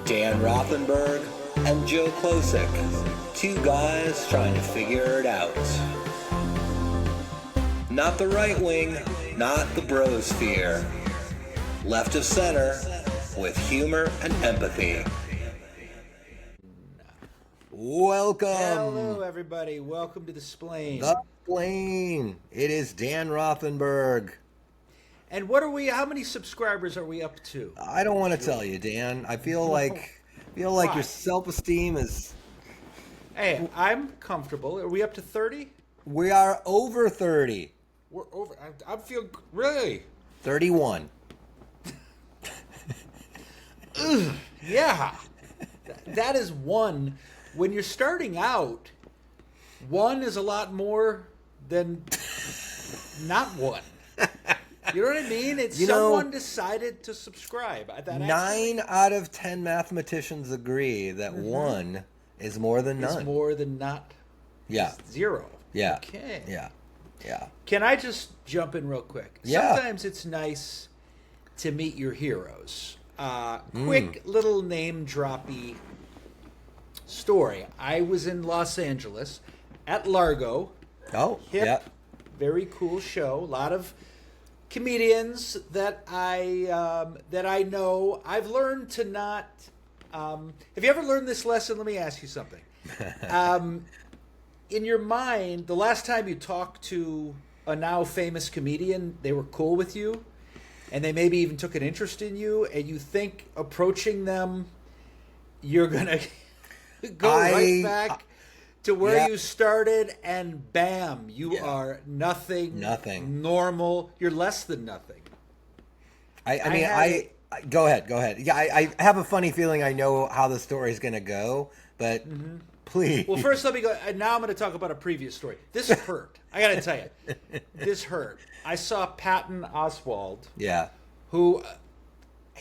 Dan Rothenberg and Joe Klosik, two guys trying to figure it out. Not the right wing, not the brosphere. Left of center, with humor and empathy. Welcome. Hello, everybody. Welcome to the Splain. The Splain. It is Dan Rothenberg. And what are we? How many subscribers are we up to? I don't want to tell you, Dan. I feel like your self-esteem is. Hey, I'm comfortable. Are we up to 30? We are over 30. We're over. I feel really 31. Yeah. That is one. When you're starting out, one is a lot more than not one. You know what I mean? It's someone decided to subscribe. Nine out of 10 mathematicians agree that one is more than none. Is more than not. Yeah. Zero. Yeah. Okay. Yeah. Yeah. Can I just jump in real quick? Yeah. Sometimes it's nice to meet your heroes. Quick little name droppy story. I was in Los Angeles at Largo. Oh, Hip, yeah. very cool show. A lot of comedians that I know. I've learned to not. Have you ever learned this lesson? Let me ask you something. In your mind, the last time you talked to a now famous comedian, they were cool with you, and they maybe even took an interest in you, and you think approaching them, you're gonna go right back to where you started, and bam, you are nothing. Normal. You're less than nothing. I go ahead. Yeah, I have a funny feeling I know how the story's going to go, but please. Well, first let me go. Now I'm going to talk about a previous story. This hurt. I got to tell you, this hurt. I saw Patton Oswalt. Yeah. Who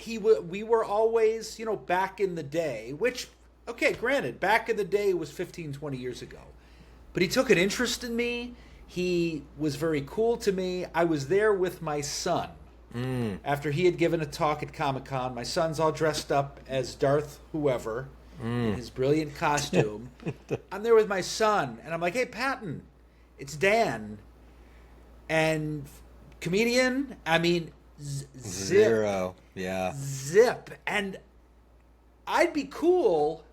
we were always, back in the day, which. Okay, granted, back in the day was 15, 20 years ago. But he took an interest in me. He was very cool to me. I was there with my son after he had given a talk at Comic-Con. My son's all dressed up as Darth whoever in his brilliant costume. I'm there with my son, and I'm like, hey, Patton, it's Dan. And comedian, I mean, Zero. Yeah. Zip. And I'd be cool.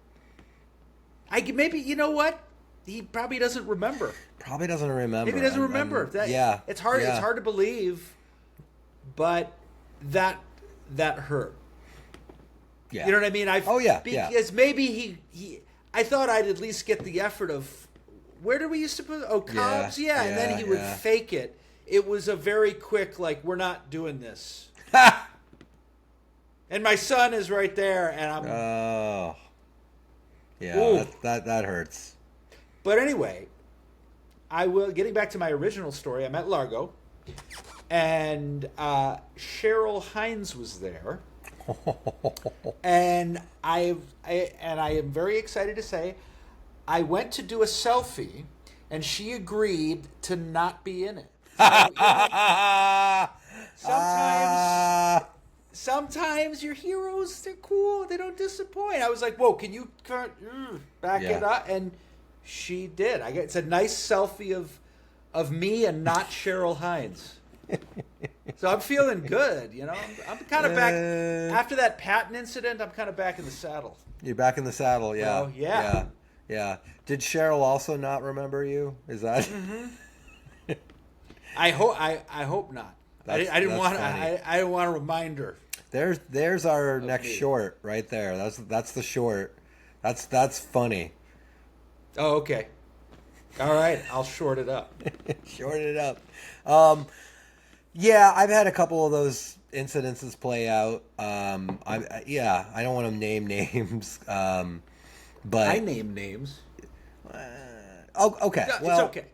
Maybe, you know what? He probably doesn't remember. Maybe he doesn't remember. Yeah. It's hard. Yeah. It's hard to believe, but that hurt. Yeah. You know what I mean? Because yeah. maybe he. I thought I'd at least get the effort of where did we used to put? Oh, Cobb's. Yeah. And then he would fake it. It was a very quick we're not doing this. And my son is right there, and I'm. Oh. Yeah, that hurts. But anyway, getting back to my original story, I'm at Largo, and Cheryl Hines was there, and I am very excited to say, I went to do a selfie, and she agreed to not be in it. So, sometimes your heroes, they're cool. They don't disappoint. I was like, whoa, can you back it up? And she did. It's a nice selfie of me and not Cheryl Hines. So I'm feeling good, I'm kind of back. After that Patton incident, I'm kind of back in the saddle. You're back in the saddle, yeah. Well, yeah. Yeah. Did Cheryl also not remember you? Is that... I hope not. I didn't want to remind her. There's our next short right there. That's the short. That's funny. Oh, okay. All right, I'll short it up. Short it up. Yeah, I've had a couple of those incidences play out. I don't want to name names. But I name names. Okay. Well, it's okay.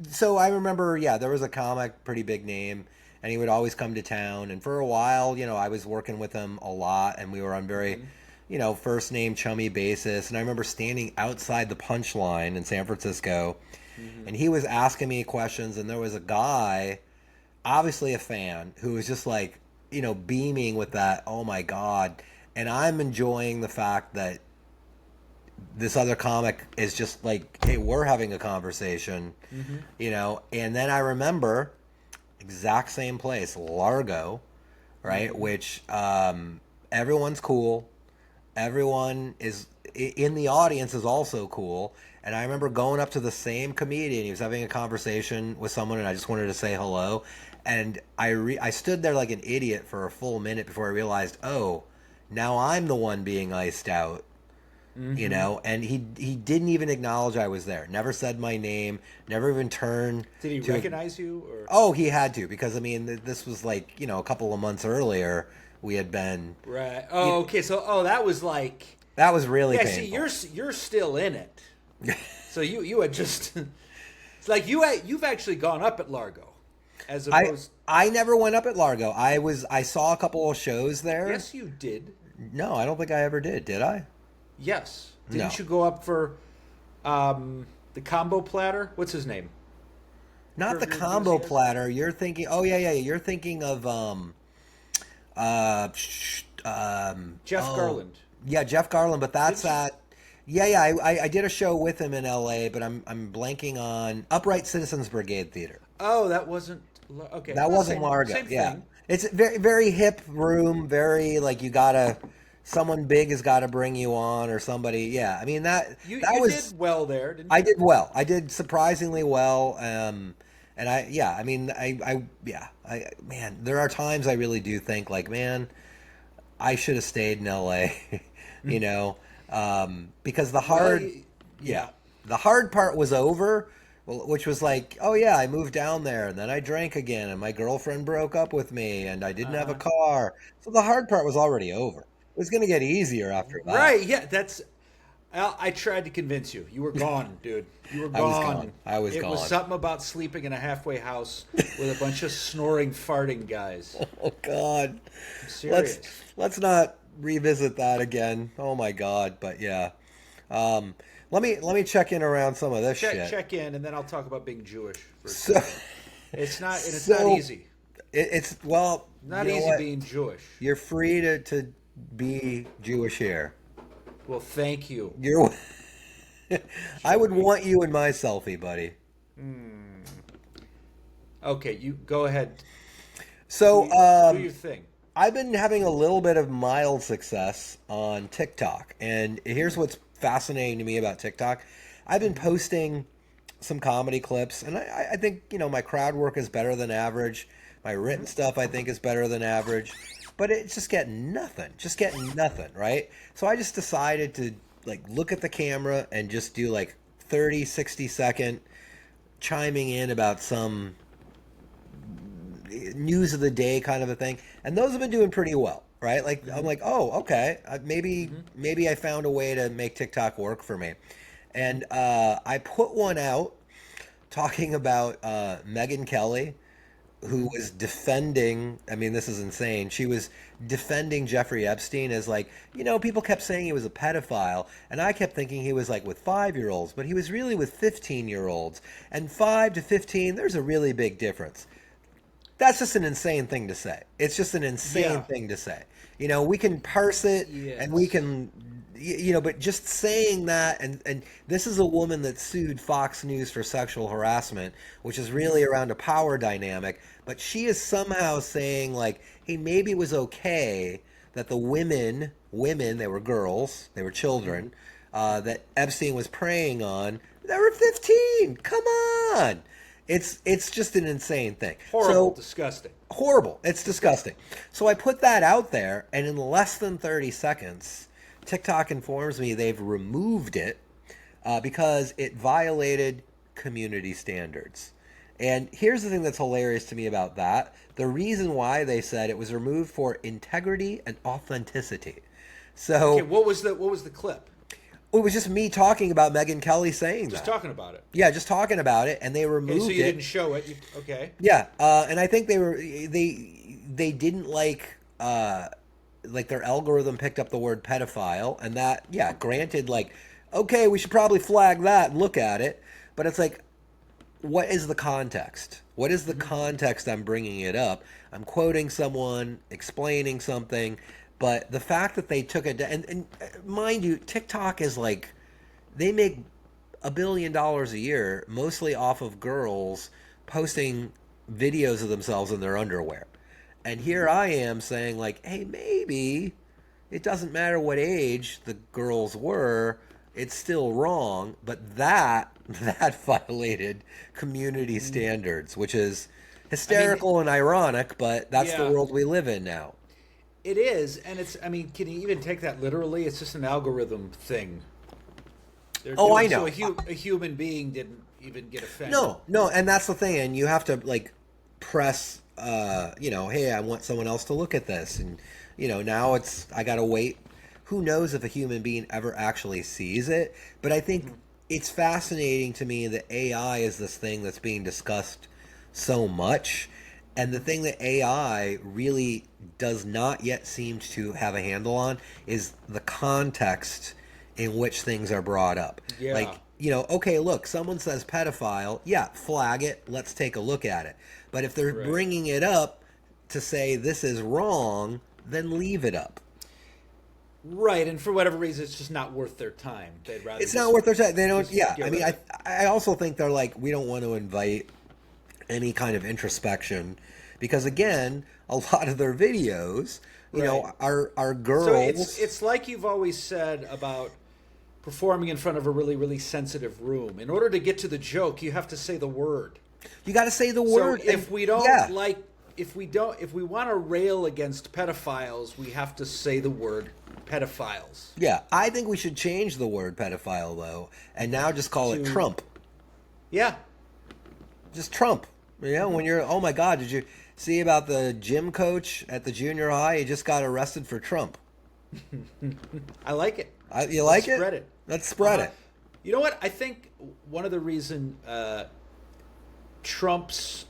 So I remember, there was a comic, pretty big name, and he would always come to town. And for a while, I was working with him a lot, and we were on very, first name chummy basis. And I remember standing outside the Punchline in San Francisco, and he was asking me questions, and there was a guy, obviously a fan, who was just beaming with that, oh my God. and I'm enjoying the fact that this other comic is just like, hey, we're having a conversation, And then I remember exact same place, Largo, right? Which everyone's cool. Everyone is in the audience is also cool. And I remember going up to the same comedian. He was having a conversation with someone, and I just wanted to say hello. And I stood there like an idiot for a full minute before I realized, oh, now I'm the one being iced out. And he didn't even acknowledge I was there. Never said my name. Never even turned. Did he recognize you? Or? Oh, he had to, because I mean, this was like a couple of months earlier. We had been right. Oh, okay. So, that was like that was really painful. See, you're still in it. So you had just it's like you've actually gone up at Largo, as opposed. I never went up at Largo. I saw a couple of shows there. Yes, you did. No, I don't think I ever did. Did I? Yes. Didn't No. you go up for the combo platter? What's his name? Not the combo platter. You're thinking. Oh yeah. You're thinking of Jeff Garland. Yeah, Jeff Garland. But that's at. Yeah. I did a show with him in L.A., but I'm blanking on Upright Citizens Brigade Theater. Oh, that wasn't okay. That wasn't Largo. Same Yeah, thing. it's a very very hip room. Very like you gotta. Someone big has got to bring you on, or somebody. Yeah, I mean that. You was did well there, didn't you? I did well. I did surprisingly well. And man, there are times I really do think like, man, I should have stayed in LA, because the hard part was over, which was like, oh yeah, I moved down there and then I drank again and my girlfriend broke up with me and I didn't have a car. So the hard part was already over. It was going to get easier after that. Right, yeah, I tried to convince you. You were gone, dude. You were gone. I was gone. It was something about sleeping in a halfway house with a bunch of snoring, farting guys. Oh, God. I'm serious. Let's not revisit that again. Oh, my God. But, yeah. Let me check in around some of this shit. Check in, and then I'll talk about being Jewish. It's not easy. It's not easy being Jewish. You're free to be Jewish here. Well, thank you. I would want you in my selfie, buddy. Okay, you go ahead. So, do your thing. I've been having a little bit of mild success on TikTok, and here's what's fascinating to me about TikTok. I've been posting some comedy clips, and I think my crowd work is better than average. My written stuff I think is better than average. But it's just getting nothing, right? So I just decided to look at the camera and just do 30, 60-second chiming in about some news of the day kind of a thing. And those have been doing pretty well, right? I'm like, oh, okay, maybe I found a way to make TikTok work for me. And I put one out talking about Megyn Kelly, who was defending, I mean, this is insane. She was defending Jeffrey Epstein as people kept saying he was a pedophile. And I kept thinking he was with 5-year-olds, but he was really with 15-year-olds. And 5 to 15, there's a really big difference. That's just an insane thing to say. It's just an insane thing to say. We can parse it and we can, but just saying that, and this is a woman that sued Fox News for sexual harassment, which is really around a power dynamic. But she is somehow saying hey, maybe it was okay that the women, they were girls, they were children, that Epstein was preying on, they were 15. Come on. It's just an insane thing. Horrible, disgusting. Horrible. It's disgusting. So I put that out there, and in less than 30 seconds, TikTok informs me they've removed it because it violated community standards. And here's the thing that's hilarious to me about that. The reason why they said it was removed for integrity and authenticity. So okay, what was the clip? It was just me talking about Megyn Kelly saying just that. Talking about it. Yeah, just talking about it, and they removed it. So you didn't show it. Okay. Yeah, and I think they didn't their algorithm picked up the word pedophile, and that, yeah, granted, okay, we should probably flag that and look at it, but it's what is the context? What is the context I'm bringing it up? I'm quoting someone, explaining something, But the fact that they took it, and mind you, TikTok is like, they make $1 billion a year, mostly off of girls posting videos of themselves in their underwear. And here I am saying, like, hey, maybe it doesn't matter what age the girls were, it's still wrong. But that violated community standards, which is I mean, hysterical and ironic, but that's the yeah, world we live in now. it is, and it's. I mean, can you even take that literally? It's just an algorithm thing. They're Oh, I doing so know. a human being didn't even get offended. No, no, and that's the thing, and you have to like press, hey, I want someone else to look at this, and now I gotta wait. Who knows if a human being ever actually sees it? But I think it's fascinating to me that AI is this thing that's being discussed so much, and the thing that AI really does not yet seem to have a handle on is the context in which things are brought up. Yeah. Like, okay, look, someone says pedophile, yeah, flag it, let's take a look at it. But if they're Right. bringing it up to say this is wrong, then leave it up. Right, and for whatever reason, it's just not worth their time. They'd rather It's just, not worth their time. They don't. just Yeah, get I mean, rid of I also think they're like, we don't want to invite any kind of introspection because again, a lot of their videos, Right. are So girls. it's like you've always said about performing in front of a really really sensitive room. In order to get to the joke, you have to say the word. You got to say the So word. if we don't yeah, if we want to rail against pedophiles, we have to say the word pedophiles. yeah, I think we should change the word pedophile though, and now just call it To Trump. Yeah. Just Trump. When you're, oh my God, did you see about the gym coach at the junior high? He just got arrested for Trump. I like it. You Let's like it? spread it. Let's spread it. You know what? I think one of the reason Trump's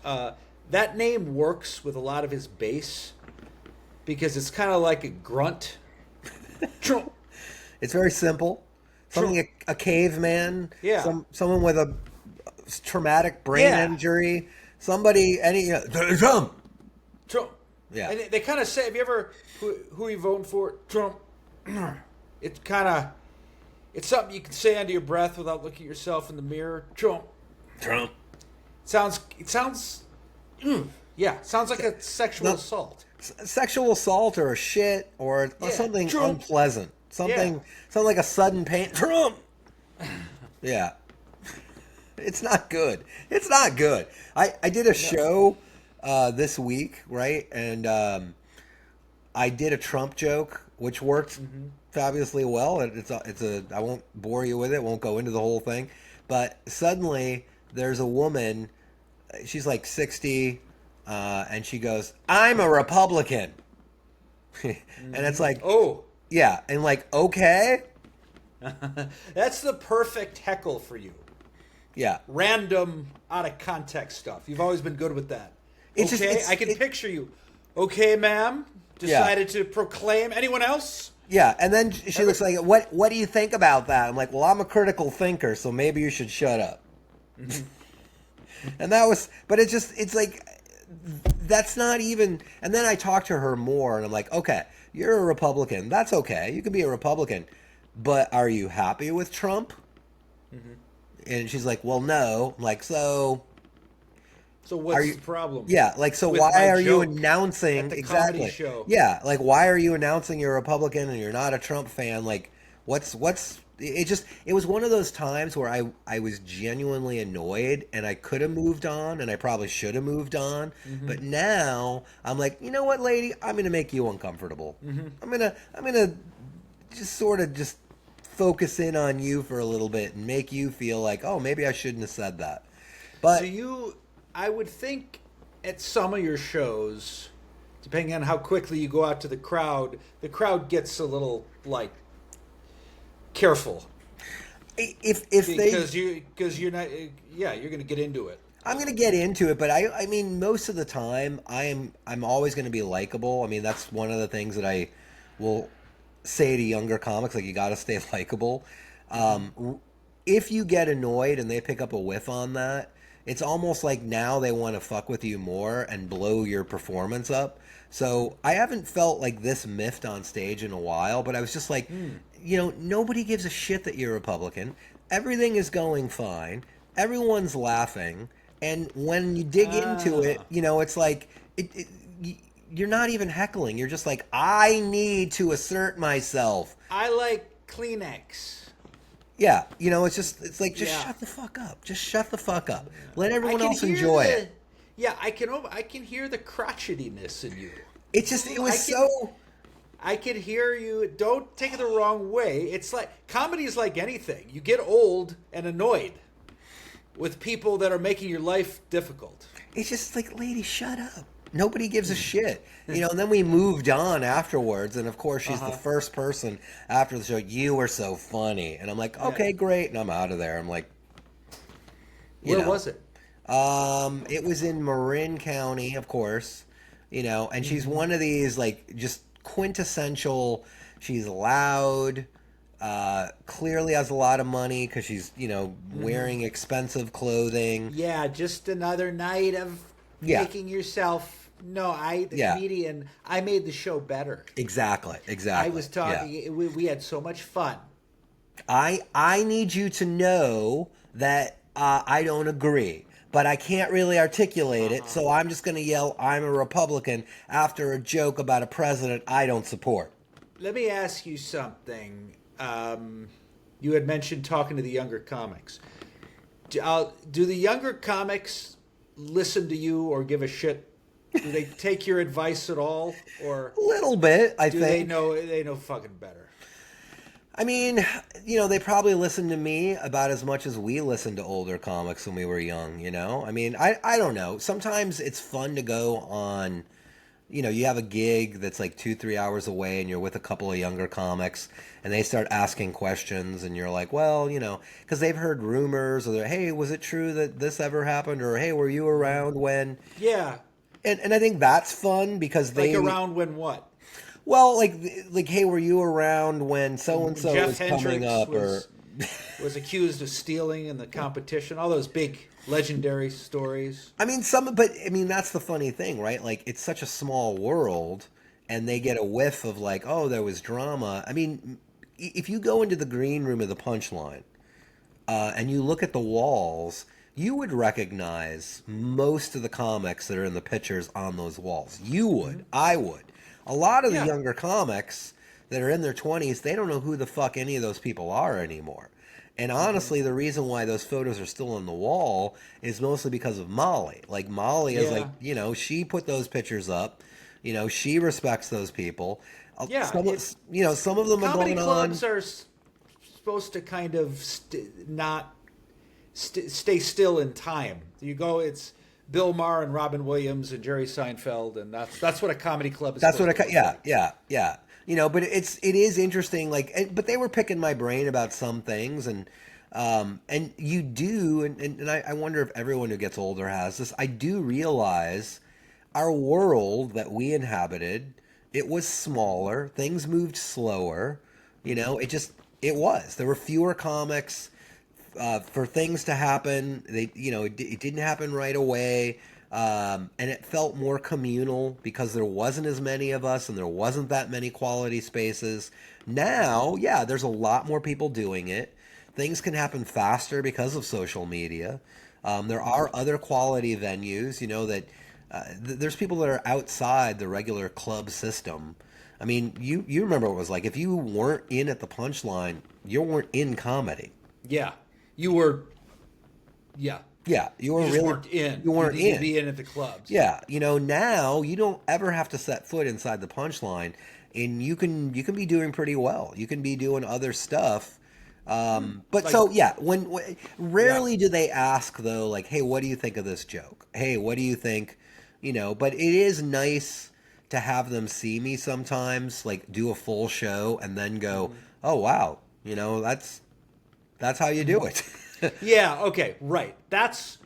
that name works with a lot of his base because it's kind of like a grunt. Trump. It's very simple. Something a caveman. Yeah. Someone with a traumatic brain Yeah. injury. Somebody Trump. Trump. Yeah. And they kind of say, have you ever who are you voting for? Trump. It's kind of it's something you can say under your breath without looking at yourself in the mirror. Trump. Trump. It sounds yeah, sounds like a sexual No. assault. Sexual assault or a shit or Yeah. something Trump. unpleasant. Something like a sudden pain. Trump. Yeah. It's not good. It's not good. I did a show this week, right? And I did a Trump joke, which worked fabulously well. It's a I won't bore you with it. Won't go into the whole thing. But suddenly there's a woman. She's like 60, and she goes, "I'm a Republican," and it's like, Oh, yeah, and like, okay, that's the perfect heckle for you. yeah. Random, out of context stuff. You've always been good with that. It's just- Okay, it's- I can it- picture you. Okay, ma'am. Decided to proclaim. Anyone else? Yeah, and then she looks like, what do you think about that? I'm like, well, I'm a critical thinker, so maybe you should shut up. And that was, but it's like, that's not even, and then I talked to her more, and I'm like, okay, you're a Republican. That's okay. You can be a Republican. But are you happy with Trump? And she's like, well, no. I'm like, so, So what's you- the problem? yeah, like, so With why my are you joke announcing, at the exactly. comedy show. Yeah, like, why are you announcing you're a Republican and you're not a Trump fan? Like, it was one of those times where I was genuinely annoyed and I could have moved on and I probably should have moved on. But now I'm like, you know what, lady? I'm going to make you uncomfortable. I'm going to just sort of just focus in on you for a little bit and make you feel like, oh, maybe I shouldn't have said that. But So I would think at some of your shows, depending on how quickly you go out to the crowd gets a little like careful if because you're not you're going to get into it. I'm gonna get into it, but I mean most of the time I'm always gonna be likable. I mean that's one of the things that I will say to younger comics, like you gotta stay likable. If you get annoyed and they pick up a whiff on that, it's almost like now they want to fuck with you more and blow your performance up. So I haven't felt like this miffed on stage in a while, but I was just like, nobody gives a shit that you're Republican. Everything is going fine. Everyone's laughing. And when you dig into it, Ah, it's like you're not even heckling. You're just like, I need to assert myself. I like Kleenex. Yeah, it's like just Yeah. shut the fuck up. Just shut the fuck up. Let I everyone can else hear enjoy it. yeah, I can hear the crotchetiness in you. It I was can so. I can hear you. Don't take it the wrong way. It's like comedy is like anything. You get old and annoyed with people that are making your life difficult. It's just like, lady, shut up. Nobody gives a shit. And then we moved on afterwards, and of course, she's the Uh-huh. first person after the show. You were so funny, and I'm like, Yeah. okay, great, and I'm out of there. I'm like, you Where know, was it? it was in Marin County, of course. And she's one of these like just quintessential. She's loud. Clearly has a lot of money because she's wearing expensive clothing. Yeah, just another night of Yeah, making yourself. No, the yeah, comedian, I made the show better. exactly, I exactly. was Yeah. talking. We had so much fun. I need you to know that I don't agree, but I can't really articulate it, Uh-huh. so I'm just going to yell, I'm a Republican after a joke about a president I don't support. Let me ask you something. You had mentioned talking to the younger comics. Do the younger comics listen to you or give a shit? Do they take your advice at all, or A little bit, I do they think. know fucking better? I mean, they probably listen to me about as much as we listened to older comics when we were young. I mean, I don't know. Sometimes it's fun to go on. You have a gig that's like 2-3 hours away and you're with a couple of younger comics and they start asking questions and you're like, well, because they've heard rumors or they're, hey, was it true that this ever happened? Or, hey, were you around when? Yeah, And I think that's fun because like they, around when what? well, like, hey, were you around when When so-and-so Jeff was coming Hendricks up or, was accused of stealing in the competition. All those big legendary stories. but I mean, that's the funny thing, right? Like, it's such a small world and they get a whiff of like, oh, there was drama. I mean, if you go into the green room of the Punchline and you look at the walls, you would recognize most of the comics that are in the pictures on those walls. You would. I would. A lot of the Yeah. younger comics that are in their 20s, they don't know who the fuck any of those people are anymore. And honestly, the reason why those photos are still on the wall is mostly because of Molly. Like, Molly is like, Yeah. she put those pictures up. She respects those people. Yeah, Some of them are comedy going on. clubs are supposed to kind of not stay still in time. You go, it's Bill Maher and Robin Williams and Jerry Seinfeld, and that's what a comedy club is. That's what supposed to look yeah, like. yeah. But it is interesting. Like, but they were picking my brain about some things, and you do, and I wonder if everyone who gets older has this. I do realize our world that we inhabited, it was smaller. Things moved slower. It was. There were fewer comics for things to happen. It didn't happen right away. And it felt more communal because there wasn't as many of us and there wasn't that many quality spaces. Now, yeah, there's a lot more people doing it. Things can happen faster because of social media. There are other quality venues, that there's people that are outside the regular club system. I mean, you remember what it was like. If you weren't in at the Punchline, you weren't in comedy. Yeah, you were. Yeah, Yeah, you were you just really weren't in. you weren't needed in. to be in at the clubs. Yeah, now you don't ever have to set foot inside the Punchline, and you can be doing pretty well. You can be doing other stuff. But Like, so yeah, when yeah, rarely do they ask though, like, hey, what do you think of this joke? Hey, what do you think? But it is nice to have them see me sometimes, like do a full show and then go, oh wow, that's how you do it. yeah. Okay, right. That's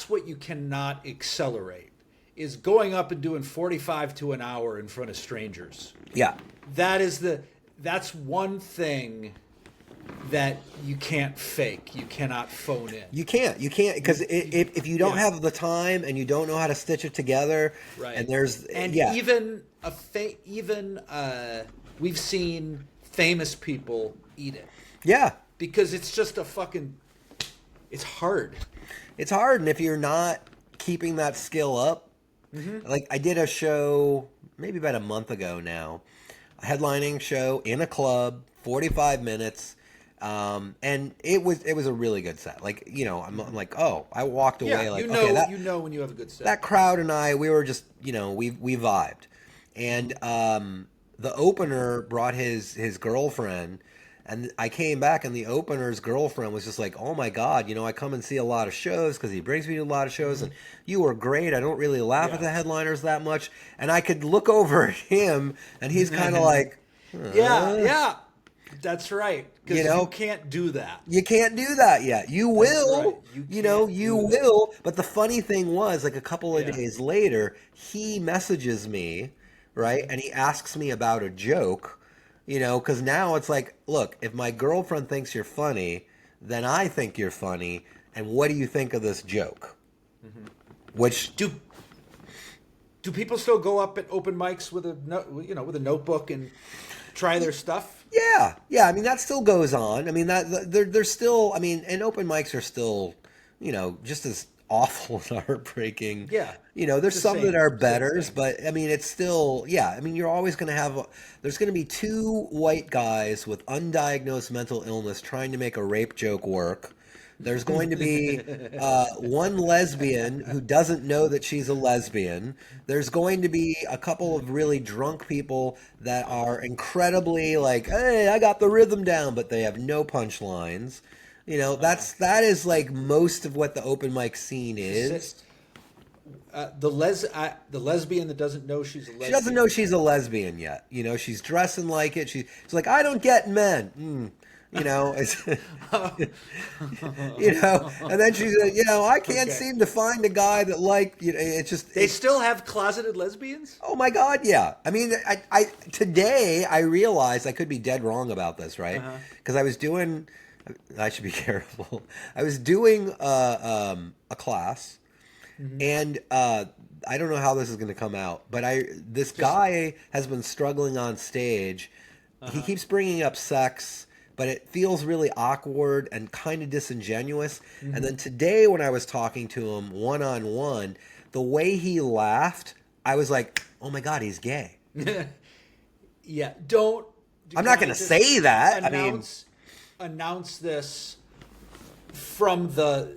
what you cannot accelerate. Is going up and doing 45 to an hour in front of strangers. Yeah. That's one thing that you can't fake. You cannot phone in. You can't, because if you don't Yeah. have the time and you don't know how to stitch it together, Right. and there's And yeah, even we've seen famous people eat it yeah, because it's just a fucking. It's hard. it's hard, and if you're not keeping that skill up, like I did a show maybe about a month ago now, a headlining show in a club, 45 minutes. And it was a really good set. Like, I'm like, oh, I walked away Yeah, like, okay, that you know when you have a good set. that crowd and I, we were just, we vibed. And the opener brought his girlfriend, and I came back, and the opener's girlfriend was just like, oh my God, I come and see a lot of shows because he brings me to a lot of shows, and you were great. I don't really laugh at the headliners that much. And I could look over at him, and he's kind of like, Yeah, that's right. Because you can't do that. you can't do that yet. You will. right. You will. But the funny thing was, like a couple of Yeah. days later, he messages me, right? And he asks me about a joke, because now it's like, look, if my girlfriend thinks you're funny, then I think you're funny. And what do you think of this joke? Which Do people still go up at open mics with with a notebook and try their stuff? Yeah. I mean, that still goes on. I mean, there's still. I mean, and open mics are still, just as awful and heartbreaking. Yeah. There's The some same- that are same betters, thing. but I mean, it's still. Yeah. I mean, you're always going to have. There's going to be two white guys with undiagnosed mental illness trying to make a rape joke work. There's going to be one lesbian who doesn't know that she's a lesbian. There's going to be a couple of really drunk people that are incredibly like, hey, I got the rhythm down, but they have no punchlines. That is like most of what the open mic scene is. The lesbian that doesn't know she's a lesbian. She doesn't know she's a lesbian yet. She's dressing like it. She's like, I don't get men. It's, and then she's, I can't Okay. seem to find a guy that it's just, They still have closeted lesbians? oh my God, yeah. I mean, I today I realized I could be dead wrong about this, right? Because I should be careful. I was doing a class, and I don't know how this is going to come out, but this guy has been struggling on stage. He keeps bringing up sex, but it feels really awkward and kind of disingenuous. And then today when I was talking to him one-on-one, the way he laughed, I was like, oh my God, he's gay. Yeah, I'm not going to say that. Announce this from the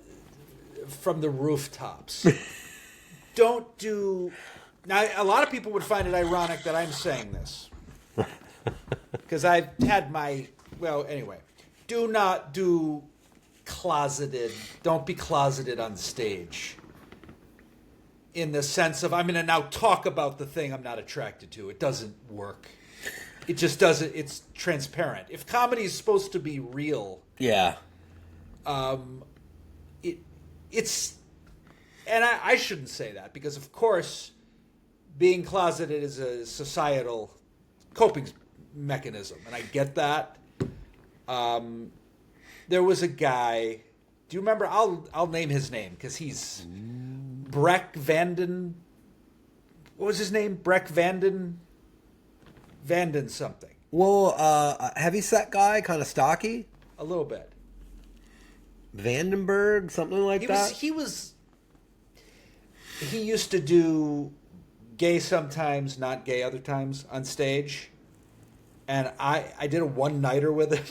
rooftops. Don't do. Now, a lot of people would find it ironic that I'm saying this because I've had my. Well, anyway, do not do closeted. Don't be closeted on stage. In the sense of, I'm going to now talk about the thing I'm not attracted to. It doesn't work. It just doesn't. It's transparent. If comedy is supposed to be real, Yeah. it's, and I shouldn't say that because, of course, being closeted is a societal coping mechanism, and I get that. There was a guy. Do you remember? I'll name his name because he's Breck Vanden. What was his name? Breck Vanden something. Well, a heavyset guy, kind of stocky. A little bit. Vandenberg, something like that. He used to do gay sometimes, not gay other times on stage. And I did a one-nighter with him.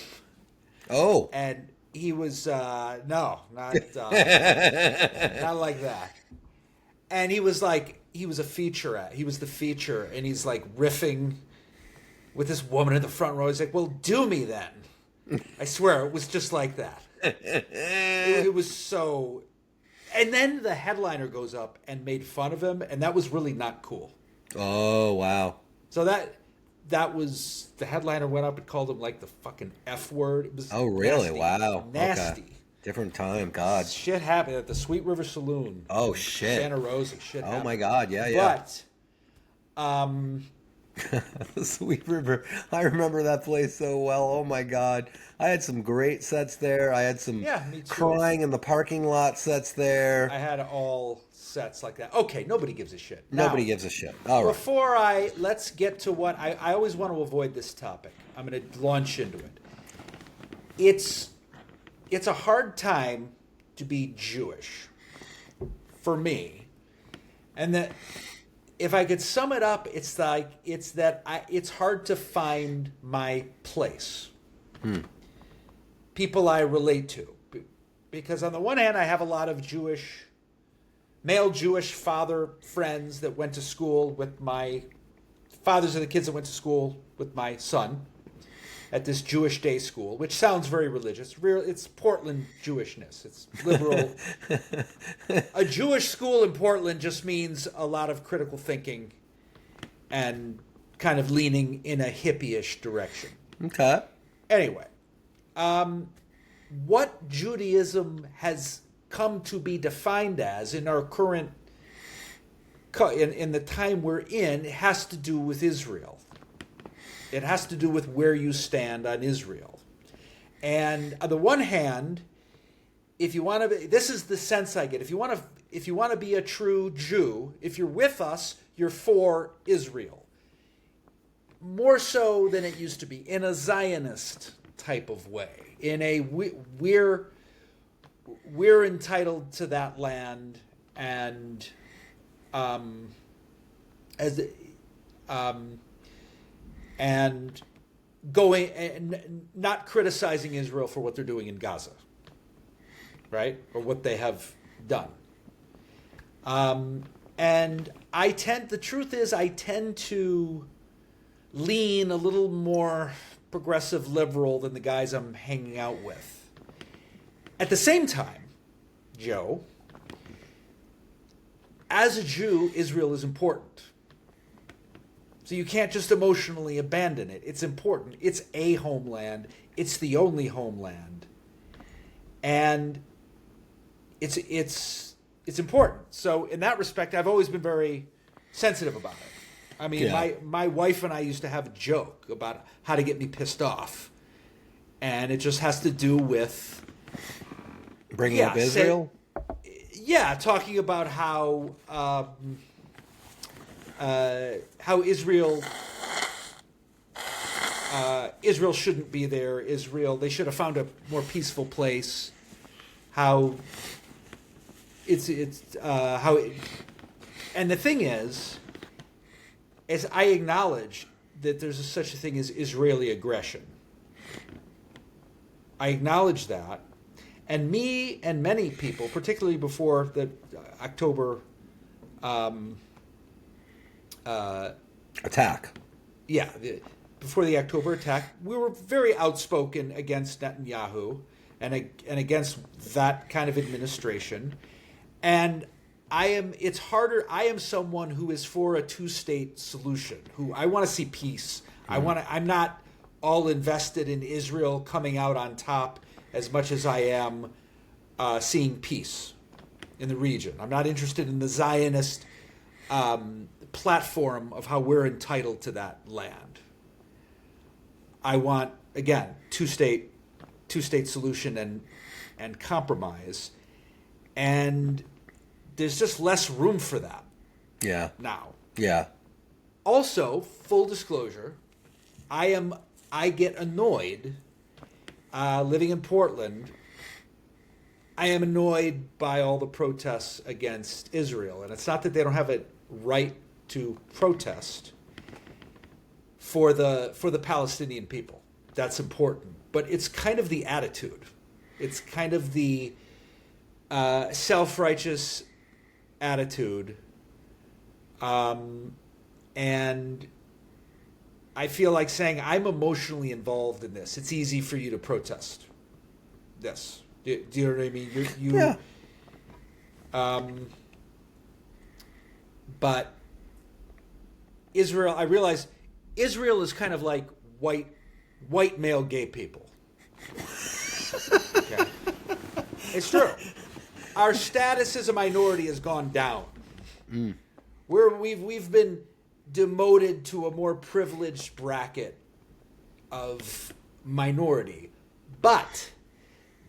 Oh. And he was, not like that. And he was like, he was the feature, and he's like riffing with this woman in the front row. He's like, well, do me then. I swear, it was just like that. It was so... And then the headliner goes up and made fun of him, and that was really not cool. Oh, wow. So that was... The headliner went up and called him like the fucking F word. It was Oh, really? nasty. Wow. Nasty. Okay. Different time. God. Shit happened at the Sweet River Saloon. Oh, in shit. Santa Rosa. Shit Oh, happened. my God. Yeah, yeah. But, The Sweet River. I remember that place so well. Oh my God. I had some great sets there. I had some Yeah, me too. crying in the parking lot sets I there. had all sets like that. Okay, nobody gives a shit. Nobody Now, gives a shit. All right. let's get to what I always want to avoid this topic. I'm going to launch into it. It's it's a hard time to be Jewish for me, and that if I could sum it up, it's hard to find my place. People I relate to, because on the one hand, I have a lot of male Jewish father friends that went to school with my fathers of the kids that went to school with my son at this Jewish day school, which sounds very religious. It's Portland Jewishness. It's liberal. A Jewish school in Portland just means a lot of critical thinking and kind of leaning in a hippie-ish direction. Okay. Anyway, what Judaism has come to be defined as in our current in the time we're in has to do with Israel. It has to do with where you stand on Israel. And on the one hand, if you want to, this is the sense I get. If you want to be a true Jew, if you're with us, you're for Israel. More so than it used to be, in a Zionist type of way. In a we're entitled to that land, and and going and not criticizing Israel for what they're doing in Gaza, right, or what they have done. And the truth is, I tend to lean a little more progressive liberal than the guys I'm hanging out with. At the same time, Joe, as a Jew, Israel is important. So you can't just emotionally abandon it. It's important. It's a homeland. It's the only homeland. And it's important. So in that respect, I've always been very sensitive about it. I mean, my wife and I used to have a joke about how to get me pissed off. And it just has to do with Bringing up Israel? Talking about how Israel shouldn't be there. They should have found a more peaceful place. And the thing is I acknowledge that there's such a thing as Israeli aggression. I acknowledge that. And me and many people, particularly before the October attack. Yeah, before the October attack, we were very outspoken against Netanyahu and against that kind of administration. And it's harder. I am someone who is for a two-state solution. Who I want to see peace. I'm not all invested in Israel coming out on top as much as I am seeing peace in the region. I'm not interested in the Zionist platform of how we're entitled to that land. I want, again, two-state solution and compromise. And there's just less room for that. Yeah. Now. Yeah. Also, full disclosure, I get annoyed living in Portland. I am annoyed by all the protests against Israel. And it's not that they don't have a right to protest for the Palestinian people. That's important. But it's kind of the attitude. It's kind of the self-righteous attitude. And I feel like saying, I'm emotionally involved in this. It's easy for you to protest this. Do you know what I mean? Yeah. But Israel, I realize Israel is kind of like white male gay people. Okay. It's true. Our status as a minority has gone down. We've been demoted to a more privileged bracket of minority. But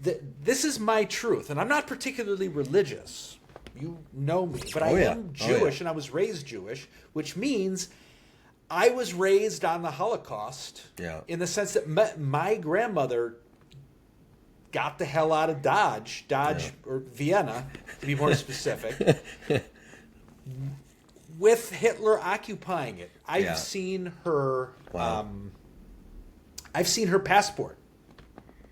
this is my truth, and I'm not particularly religious. You know me, but I am Jewish, and I was raised Jewish, which means I was raised on the Holocaust in the sense that my grandmother got the hell out of Dodge, or Vienna, to be more specific, with Hitler occupying it. I've seen her. Wow. I've seen her passport.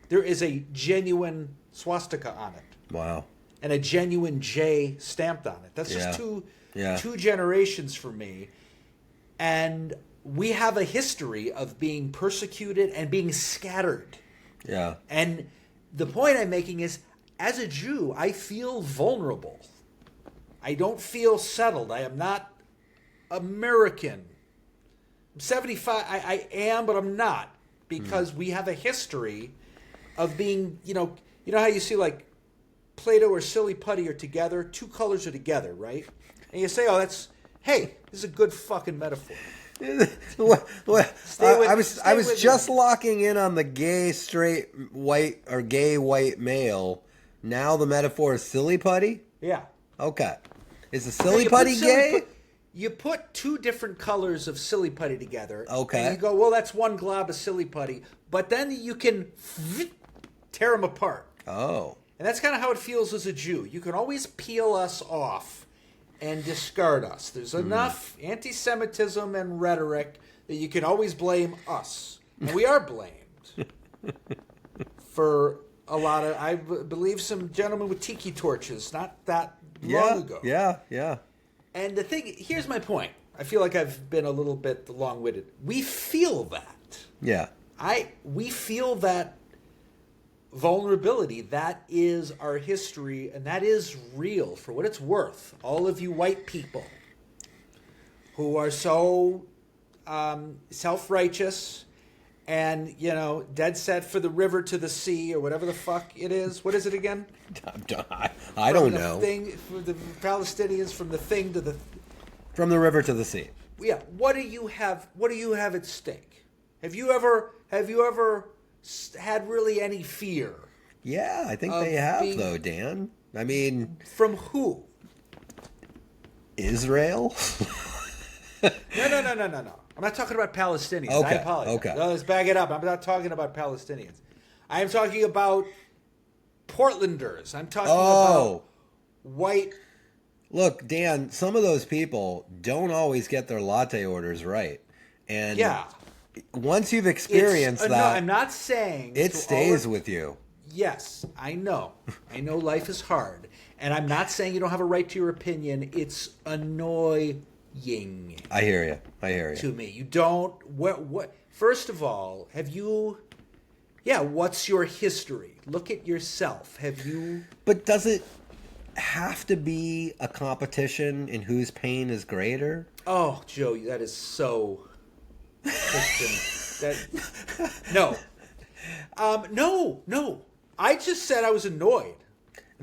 There is a genuine swastika on it. Wow. And a genuine J stamped on it. That's just two generations for me. And we have a history of being persecuted and being scattered. Yeah. And the point I'm making is, as a Jew, I feel vulnerable. I don't feel settled. I am not American. I'm 75. I am, but I'm not. Because we have a history of being, you know how you see like Play-Doh or silly putty are together, two colors are together, right? And you say, this is a good fucking metaphor. I was just locking in on the gay straight white or gay white male. Now the metaphor is silly putty? Yeah. Okay. Is the silly putty gay? You put two different colors of silly putty together. Okay. And you go, well, that's one glob of silly putty. But then you can tear them apart. Oh. And that's kind of how it feels as a Jew. You can always peel us off and discard us. There's enough anti-Semitism and rhetoric that you can always blame us. And we are blamed for a lot of, I believe, some gentlemen with tiki torches not that long ago. Yeah. And the thing, here's my point. I feel like I've been a little bit long-winded. We feel that. Yeah. We feel that vulnerability. That is our history, and that is real for what it's worth. All of you white people who are so self-righteous and, dead set for the river to the sea or whatever the fuck it is. What is it again? I don't know. For the Palestinians, from the thing to the... From the river to the sea. Yeah. What do you have at stake? Have you ever had really any fear? Yeah, I think they have, though, Dan. I mean... From who? Israel? No. I'm not talking about Palestinians. Okay, I apologize. okay. No, let's back it up. I'm not talking about Palestinians. I am talking about Portlanders. I'm talking about white... Look, Dan, some of those people don't always get their latte orders right. And once you've experienced that... No, I'm not saying... It stays with you. Yes, I know. I know life is hard. And I'm not saying you don't have a right to your opinion. It's annoying. I hear you. To me. You don't... What? First of all, have you... Yeah, what's your history? Look at yourself. Have you... But does it have to be a competition in whose pain is greater? Oh, Joe, that is so... Christian. No. No. I just said I was annoyed.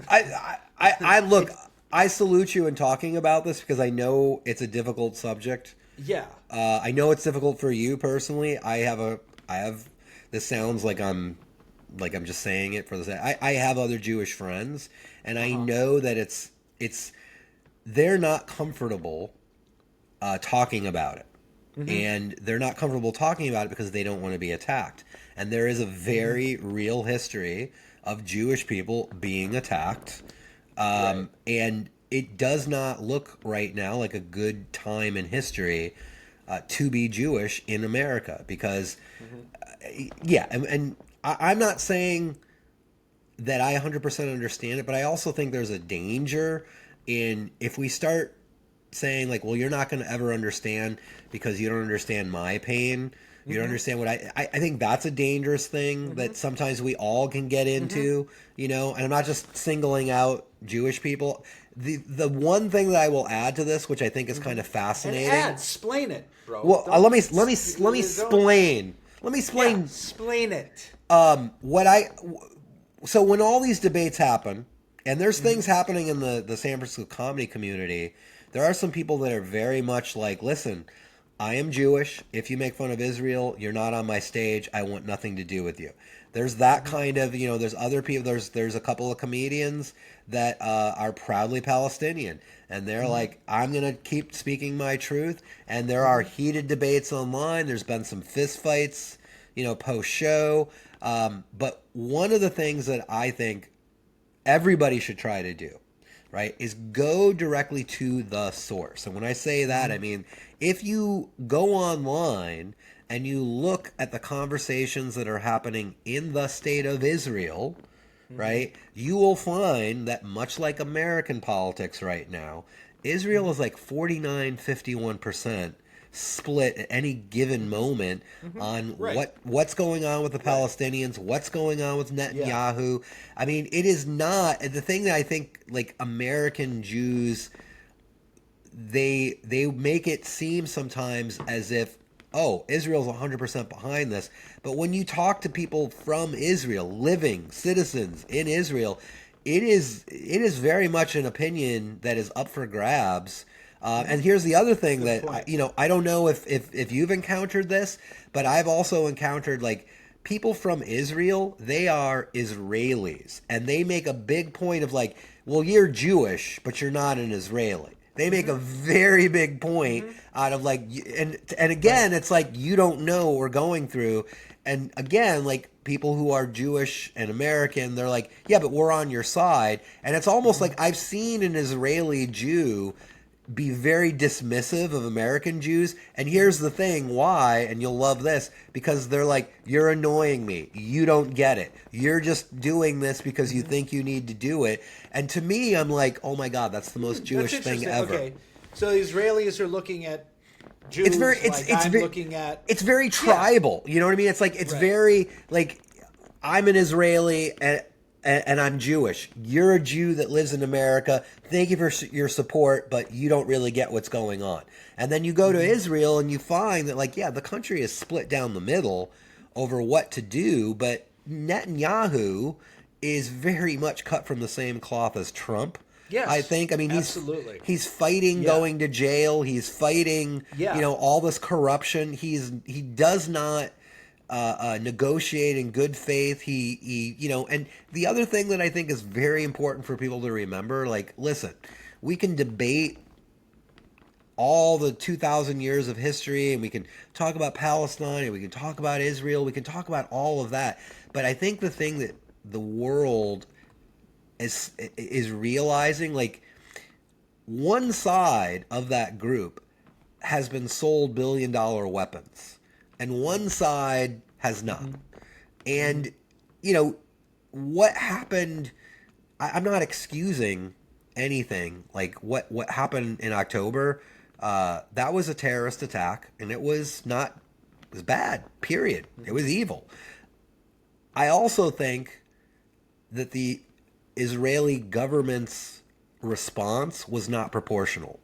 I look... I salute you in talking about this because I know it's a difficult subject. Yeah. I know it's difficult for you personally. I have. This sounds like I'm just saying it for the sake. I have other Jewish friends, and I know that it's they're not comfortable talking about it, and they're not comfortable talking about it because they don't want to be attacked. And there is a very real history of Jewish people being attacked. Right. And it does not look right now like a good time in history to be Jewish in America because, and I'm not saying that I 100% understand it, but I also think there's a danger in if we start saying like, well, you're not going to ever understand because you don't understand my pain. You don't understand what I think that's a dangerous thing that sometimes we all can get into, and I'm not just singling out Jewish people. The one thing that I will add to this, which I think is kind of fascinating. Explain it, bro. Well, let me explain. Let me explain. Yeah, explain it. So when all these debates happen, and there's things happening in the San Francisco comedy community, there are some people that are very much like, listen, I am Jewish. If you make fun of Israel, you're not on my stage. I want nothing to do with you. There's that kind of, there's other people. There's a couple of comedians that are proudly Palestinian, and they're like, I'm gonna keep speaking my truth. And there are heated debates online. There's been some fist fights, post show. But one of the things that I think everybody should try to do, right, is go directly to the source. And when I say that, I mean, if you go online and you look at the conversations that are happening in the state of Israel, right, you will find that much like American politics right now, Israel is like 49-51% split at any given moment on what's going on with the Palestinians, what's going on with Netanyahu. I mean, it is not the thing that I think like American Jews, they make it seem sometimes as if, oh, Israel's 100% behind this. But when you talk to people from Israel, living citizens in Israel, it is very much an opinion that is up for grabs. And here's the other thing that, I don't know if you've encountered this, but I've also encountered like people from Israel, they are Israelis. And they make a big point of like, well, you're Jewish, but you're not an Israeli. They make a very big point out of like, and again, it's like you don't know what we're going through. And again, like people who are Jewish and American, they're like, yeah, but we're on your side. And it's almost like I've seen an Israeli Jew be very dismissive of American Jews. And here's the thing, why, and you'll love this, because they're like, you're annoying me. You don't get it. You're just doing this because you think you need to do it. And to me, I'm like, oh my God, that's the most Jewish thing ever. Okay. So the Israelis are looking at Jews it's very tribal. You know what I mean? It's like, it's very like, I'm an Israeli and I'm Jewish. You're a Jew that lives in America. Thank you for your support, but you don't really get what's going on. And then you go to Israel and you find that, like, yeah, the country is split down the middle over what to do, but Netanyahu is very much cut from the same cloth as Trump. Yes, I think. I mean, he's fighting going to jail. He's fighting, all this corruption. He does not negotiate in good faith. He and the other thing that I think is very important for people to remember, like, listen, we can debate all the 2,000 years of history, and we can talk about Palestine, and we can talk about Israel, we can talk about all of that. But I think the thing that the world is realizing, like, one side of that group has been sold billion-dollar weapons, and one side has not. And, what happened, I'm not excusing anything. Like, what happened in October, that was a terrorist attack, and it was bad, period. It was evil. I also think that the Israeli government's response was not proportional.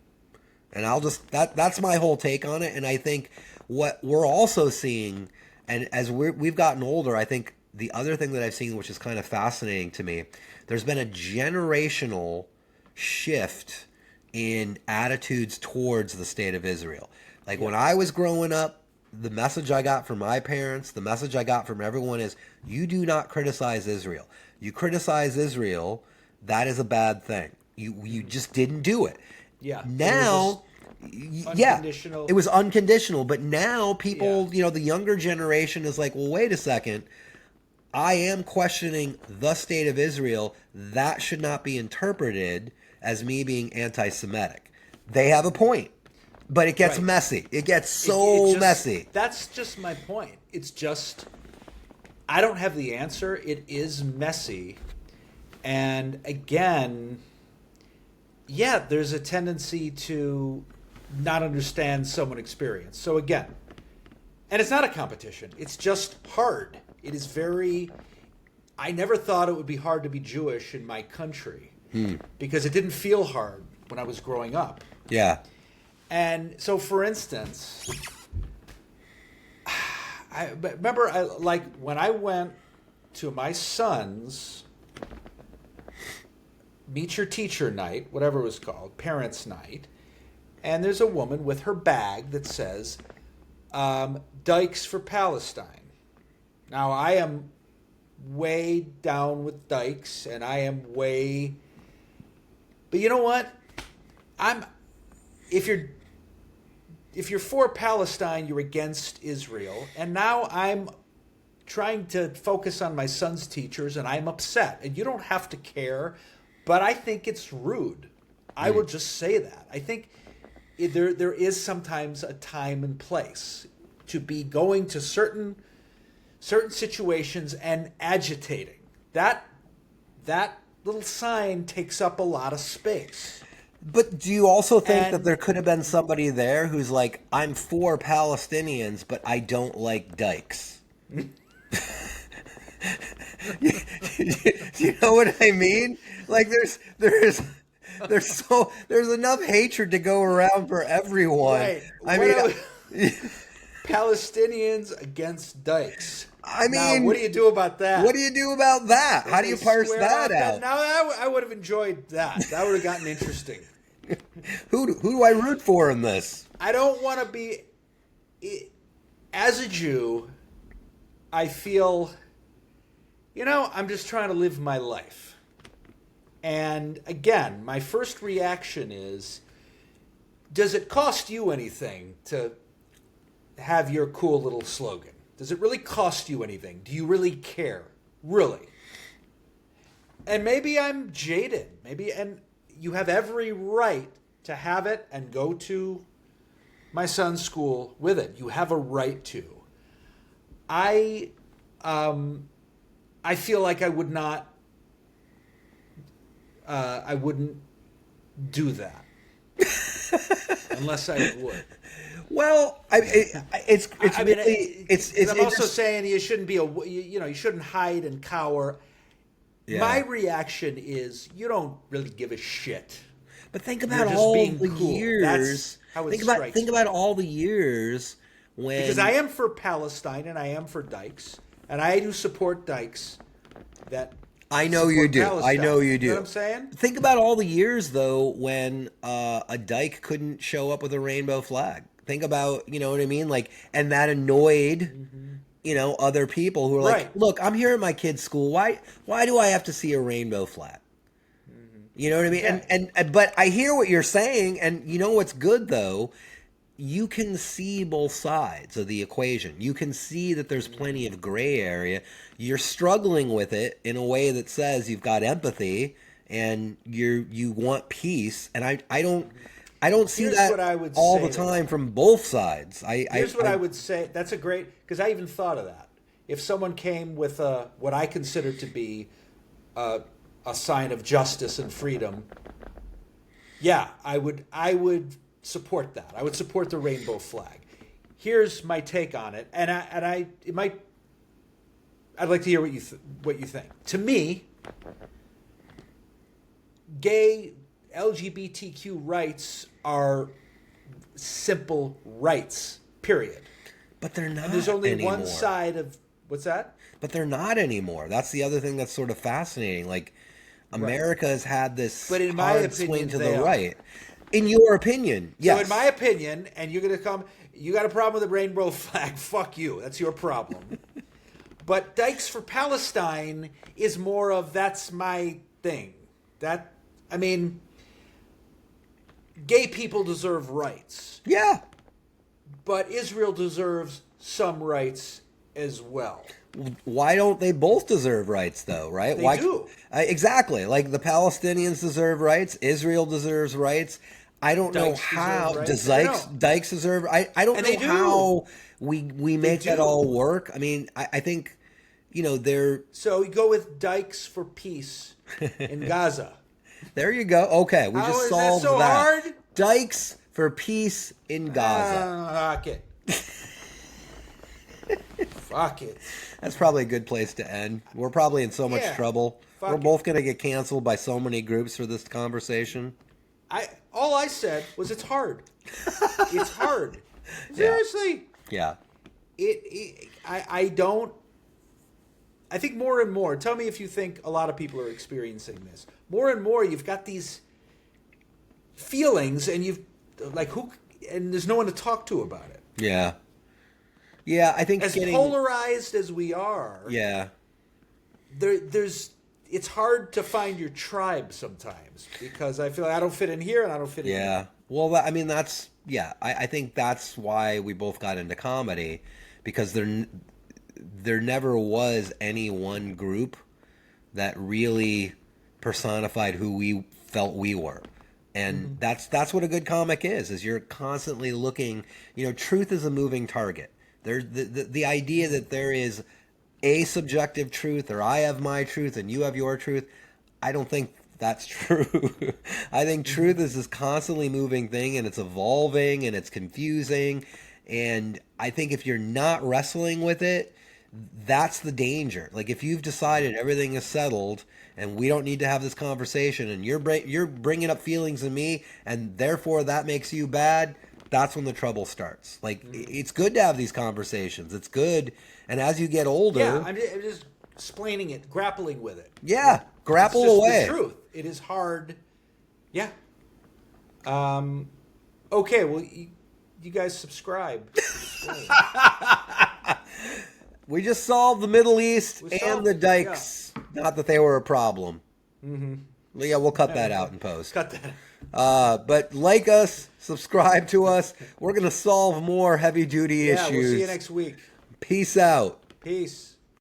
And that's my whole take on it. And I think what we're also seeing, and as we've gotten older, I think the other thing that I've seen, which is kind of fascinating to me, there's been a generational shift in attitudes towards the state of Israel. Like when I was growing up, the message I got from my parents, the message I got from everyone is, you do not criticize Israel. You criticize Israel, that is a bad thing. You just didn't do it. Yeah. Now, it was unconditional. But now people, the younger generation is like, well, wait a second. I am questioning the state of Israel. That should not be interpreted as me being anti-Semitic. They have a point. But it gets messy. It gets so messy. That's just my point. It's just, I don't have the answer. It is messy. And again, there's a tendency to not understand someone's experience. So again, and it's not a competition. It's just hard. It is I never thought it would be hard to be Jewish in my country because it didn't feel hard when I was growing up. Yeah. And so, for instance, I remember, when I went to my son's Meet Your Teacher night, whatever it was called, parents' night, and there's a woman with her bag that says, Dykes for Palestine. Now, I am way down with dykes, and I am way... But you know what? If you're for Palestine, you're against Israel. And now I'm trying to focus on my son's teachers, and I'm upset. And you don't have to care, but I think it's rude. I will just say that. I think there is sometimes a time and place to be going to certain situations and agitating. That little sign takes up a lot of space. But do you also think that there could have been somebody there who's like, I'm for Palestinians, but I don't like dykes? You know what I mean? Like there's enough hatred to go around for everyone. Right. I mean, Palestinians against dykes. I mean, now, what do you do about that? What do you do about that? How do you parse that out? Now, I would have enjoyed that. That would have gotten interesting. Who do I root for in this? I don't want to be... As a Jew, I feel, I'm just trying to live my life. And again, my first reaction is, does it cost you anything to have your cool little slogan? Does it really cost you anything? Do you really care? Really? And maybe I'm jaded. And you have every right to have it and go to my son's school with it. You have a right to. I feel like I would not. I wouldn't do that unless I would. Well, I'm also saying you shouldn't be you shouldn't hide and cower. Yeah. My reaction is you don't really give a shit. But think about all the years. That's how it strikes think about all the years when, because I am for Palestine and I am for dykes and I do support dykes. That I know you do. Palestine. I know you do. You know what I'm saying? Think about all the years though when a dyke couldn't show up with a rainbow flag. Think about, you know what I mean? Like, and that annoyed, other people who are like, look, I'm here at my kid's school. Why do I have to see a rainbow flag? Mm-hmm. You know what I mean? Yeah. And but I hear what you're saying. And you know what's good though? You can see both sides of the equation. You can see that there's plenty of gray area. You're struggling with it in a way that says you've got empathy and you want peace. And I don't see that all the time from both sides. Here's what I would say. That's a great, because I even thought of that. If someone came with what I consider to be a sign of justice and freedom, yeah, I would support that. I would support the rainbow flag. Here's my take on it, and I'd like to hear what you think. To me, gay LGBTQ rights are simple rights, period. But they're not. And there's only anymore. one side of what's that? But they're not anymore. That's the other thing that's sort of fascinating. Like America has had this hard swing to the right. In your opinion, yes. So in my opinion, and you're going to come, you got a problem with the rainbow flag, fuck you. That's your problem. But Dykes for Palestine is more of, that's my thing. Gay people deserve rights. Yeah. But Israel deserves some rights as well. Why don't they both deserve rights, though, right? They do. Exactly. Like the Palestinians deserve rights. Israel deserves rights. I don't know how. Does Dykes deserve? I don't know how we make that all work. I mean, I think, they're... So you go with Dykes for peace in Gaza. There you go. Okay, we just solved that. So hard? Dykes for peace in Gaza. Fuck it. Fuck it. That's probably a good place to end. We're probably in so much trouble. We're both going to get canceled by so many groups for this conversation. All I said was it's hard. It's hard. Seriously. Yeah. I think more and more, tell me if you think a lot of people are experiencing this. More and more you've got these feelings and like who, and there's no one to talk to about it. Yeah. Yeah, I think As polarized as we are, yeah. there's it's hard to find your tribe sometimes because I feel like I don't fit in here and I don't fit in Yeah. here. Well, I mean, I think that's why we both got into comedy, because there never was any one group that really personified who we felt we were. And that's what a good comic is you're constantly looking, truth is a moving target. There's the idea that there is a subjective truth, or I have my truth and you have your truth. I don't think that's true. I think truth is this constantly moving thing, and it's evolving and it's confusing. And I think if you're not wrestling with it, that's the danger. Like if you've decided everything is settled and we don't need to have this conversation, and you're bringing up feelings in me, and therefore that makes you bad, that's when the trouble starts. Like it's good to have these conversations. It's good. And as you get older, Yeah, I'm just explaining it, grappling with it. yeah, grapple It's just away. the truth. It is hard. Yeah. Okay, well, you guys subscribe to Splain. We just solved the Middle East We and solved the it, dikes. Not that they were a problem. Yeah, we'll cut that out in post. Cut that. But like us, subscribe to us. We're going to solve more heavy-duty Yeah, issues. we'll see you next week. Peace out. Peace.